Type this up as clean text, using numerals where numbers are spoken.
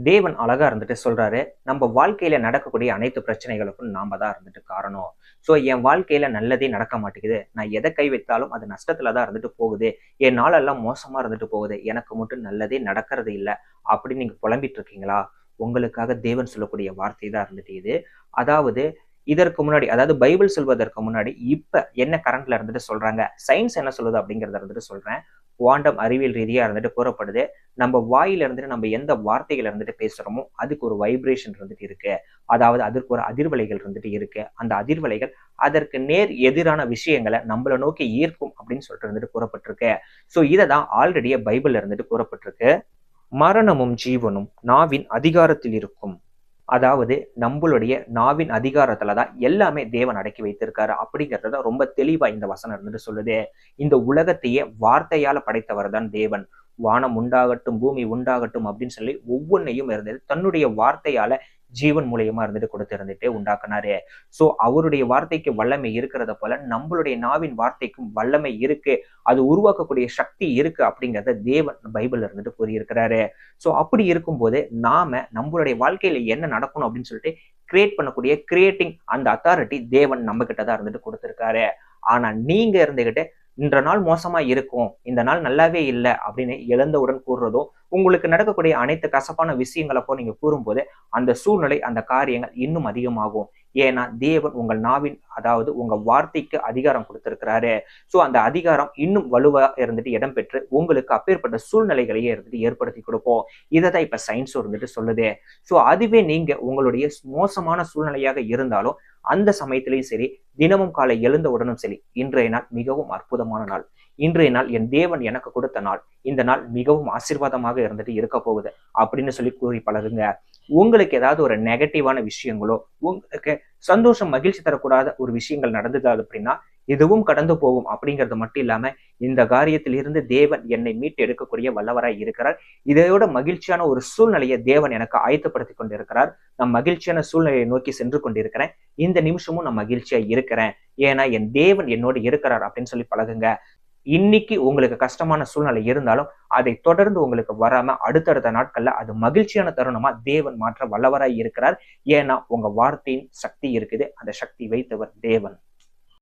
தேவன் அழகா இருந்துட்டு சொல்றாரு, நம்ம வாழ்க்கையில நடக்கக்கூடிய அனைத்து பிரச்சனைகளுக்கும் நாம தான் இருந்துட்டு காரணம். ஸோ என் வாழ்க்கையில நல்லதே நடக்க மாட்டேங்குது. நான் எத கை வைத்தாலும் அது நஷ்டத்துல தான் இருந்துட்டு போகுது. என் நாளெல்லாம் மோசமா இருந்துட்டு போகுது. எனக்கு மட்டும் நல்லதே நடக்கிறது இல்ல. அப்படின்னு நீங்க புலம்பிட்டு இருக்கீங்களா? உங்களுக்காக தேவன் சொல்லக்கூடிய வார்த்தை தான் இருந்துட்டு இது. அதாவது இதற்கு முன்னாடி, அதாவது பைபிள் சொல்வதற்கு முன்னாடி, இப்ப என்ன கரண்ட்ல இருந்துட்டு சொல்றாங்க, சயின்ஸ் என்ன சொல்லுது அப்படிங்கிறத இருந்துட்டு சொல்றேன். குவாண்டம் அறிவியல் ரீதியா இருந்துட்டு கூறப்படுது. நம்ம வாயில இருந்துட்டு நம்ம எந்த வார்த்தைகள் இருந்துட்டு பேசுறோமோ, அதுக்கு ஒரு வைப்ரேஷன் இருந்துட்டு இருக்கு. அதாவது அதற்கு ஒரு அதிர்வலைகள் இருந்துட்டு இருக்கு. அந்த அதிர்வலைகள் அதற்கு நேர் எதிரான விஷயங்கள நம்மள நோக்கி ஈர்க்கும் அப்படின்னு சொல்லிட்டு இருந்துட்டு கூறப்பட்டிருக்கு. ஸோ இத தான் ஆல்ரெடியே பைபிள்ல இருந்துட்டு கூறப்பட்டிருக்கு. மரணமும் ஜீவனும் நாவின் அதிகாரத்தில் இருக்கும். அதாவது நம்மளுடைய நாவின் அதிகாரத்துல தான் எல்லாமே தேவன் அடக்கி வைத்திருக்காரு அப்படிங்கறத ரொம்ப தெளிவா இந்த வசனம் இருந்துட்டு சொல்லுது. இந்த உலகத்தையே வார்த்தையால படைத்தவர் தான் தேவன். வானம் உண்டாகட்டும், பூமி உண்டாகட்டும் அப்படின்னு சொல்லி ஒவ்வொன்னையும் இருந்தது தன்னுடைய வார்த்தையால ஜீவன் மூலியமா இருந்துட்டு கொடுத்திருந்துட்டு உண்டாக்குனாரு. சோ அவருடைய வார்த்தைக்கு வல்லமை இருக்கிறத போல நம்மளுடைய நாவின் வார்த்தைக்கும் வல்லமை இருக்கு. அது உருவாக்கக்கூடிய சக்தி இருக்கு அப்படிங்கிறத தேவன் பைபிள்ல இருந்துட்டு கூறியிருக்கிறாரு. சோ அப்படி இருக்கும்போது நாம நம்மளுடைய வாழ்க்கையில என்ன நடக்கணும் அப்படின்னு சொல்லிட்டு கிரியேட் பண்ணக்கூடிய கிரியேட்டிங் அந்த அத்தாரிட்டி தேவன் நம்ம கிட்ட தான் இருந்துட்டு கொடுத்திருக்காரு. ஆனா நீங்க இருந்துகிட்டு இன்ற நாள் மோசமா இருக்கும், இந்த நாள் நல்லாவே இல்லை அப்படின்னு இழந்தவுடன் கூறுறதும், உங்களுக்கு நடக்கக்கூடிய அனைத்து கசப்பான விஷயங்களை போ நீங்க கூறும்போது அந்த சூழ்நிலை அந்த காரியங்கள் இன்னும் அதிகமாகும். ஏன்னா தேவன் உங்கள் நாவின், அதாவது உங்க வார்த்தைக்கு அதிகாரம் கொடுத்திருக்கிறாரு. சோ அந்த அதிகாரம் இன்னும் வலுவா இருந்துட்டு இடம் பெற்று உங்களுக்கு அப்பேற்பட்ட சூழ்நிலைகளையே இருந்துட்டு ஏற்படுத்தி கொடுக்கும். இததான் இப்ப சயின்ஸ் இருந்துட்டு சொல்லுது. சோ அதுவே நீங்க உங்களுடைய மோசமான சூழ்நிலையாக இருந்தாலும் அந்த சமயத்திலையும் சரி, தினமும் காலை எழுந்த உடனும் சரி, இன்றைய நாள் மிகவும் அற்புதமான நாள். இன்றைய நாள் என் தேவன் எனக்கு கொடுத்த நாள். இந்த நாள் மிகவும் ஆசீர்வாதமாக இருந்துட்டு இருக்க போகுது அப்படின்னு சொல்லி கூறி பழகுங்க. உங்களுக்கு ஏதாவது ஒரு நெகட்டிவான விஷயங்களோ, உங்களுக்கு சந்தோஷம், மகிழ்ச்சி தரக்கூடாத ஒரு விஷயங்கள் நடந்தது அப்படின்னா, இதுவும் கடந்து போகும் அப்படிங்கிறது மட்டும் இல்லாம, இந்த காரியத்தில் இருந்து தேவன் என்னை மீட்டு எடுக்கக்கூடிய வல்லவராய் இருக்கிறார். இதையோட மகிழ்ச்சியான ஒரு சூழ்நிலையை தேவன் எனக்கு ஆயத்தப்படுத்தி கொண்டிருக்கிறார். நான் மகிழ்ச்சியான சூழ்நிலையை நோக்கி சென்று கொண்டிருக்கிறேன். இந்த நிமிஷமும் நான் மகிழ்ச்சியா இருக்கிறேன். ஏன்னா என் தேவன் என்னோடு இருக்கிறார் அப்படின்னு சொல்லி பழகுங்க. இன்னைக்கு உங்களுக்கு கஷ்டமான சூழ்நிலை இருந்தாலும் அதை தொடர்ந்து உங்களுக்கு வராம அடுத்தடுத்த நாட்கள்ல அது மகிழ்ச்சியான தருணமா தேவன் மாற்ற வல்லவராய் இருக்கிறார். ஏன்னா உங்க வார்த்தையின் சக்தி இருக்குது. அந்த சக்தி வைத்தவர் தேவன்.